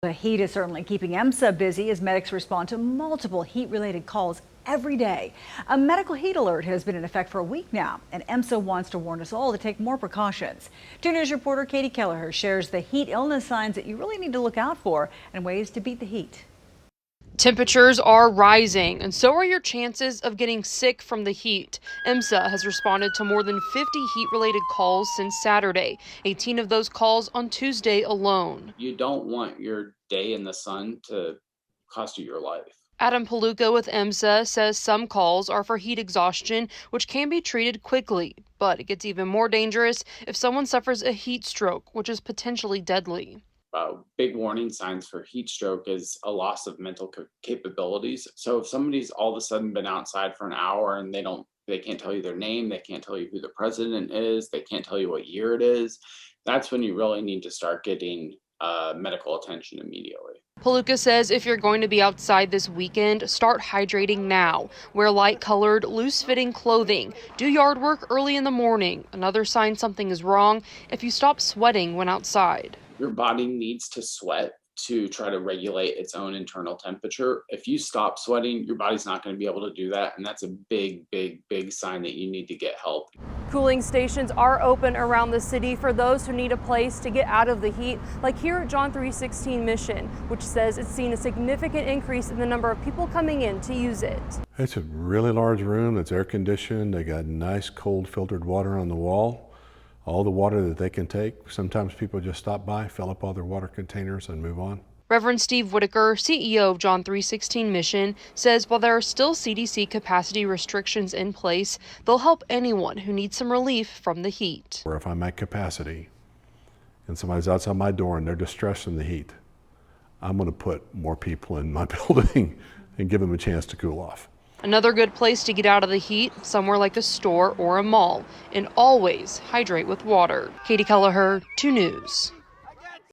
The heat is certainly keeping EMSA busy as medics respond to multiple heat-related calls every day. A medical heat alert has been in effect for a week now, and EMSA wants to warn us all to take more precautions. 2 News reporter KJRH shares the heat illness signs that you really need to look out for and ways to beat the heat. Temperatures are rising, and so are your chances of getting sick from the heat. EMSA has responded to more than 50 heat-related calls since Saturday, 18 of those calls on Tuesday alone. You don't want your day in the sun to cost you your life. Adam Paluca with EMSA says some calls are for heat exhaustion, which can be treated quickly, but it gets even more dangerous if someone suffers a heat stroke, which is potentially deadly. Big warning signs for heat stroke is a loss of mental capabilities. So if somebody's all of a sudden been outside for an hour and they can't tell you their name, they can't tell you who the president is, they can't tell you what year it is, that's when you really need to start getting medical attention immediately. Paluca says if you're going to be outside this weekend, start hydrating now. Wear light-colored, loose-fitting clothing. Do yard work early in the morning. Another sign something is wrong if you stop sweating when outside. Your body needs to sweat to try to regulate its own internal temperature. If you stop sweating, your body's not going to be able to do that, and that's a big sign that you need to get help. Cooling stations are open around the city for those who need a place to get out of the heat, like here at John 316 Mission, which says it's seen a significant increase in the number of people coming in to use it. It's a really large room that's air conditioned. They got nice cold filtered water on the wall. All the water that they can take. Sometimes people just stop by, fill up all their water containers and move on. Reverend Steve Whitaker, CEO of John 316 Mission, says while there are still CDC capacity restrictions in place, they'll help anyone who needs some relief from the heat. Or if I'm at capacity and somebody's outside my door and they're distressed from the heat, I'm going to put more people in my building and give them a chance to cool off. Another good place to get out of the heat, somewhere like a store or a mall. And always hydrate with water. Katie Kelleher, 2 News.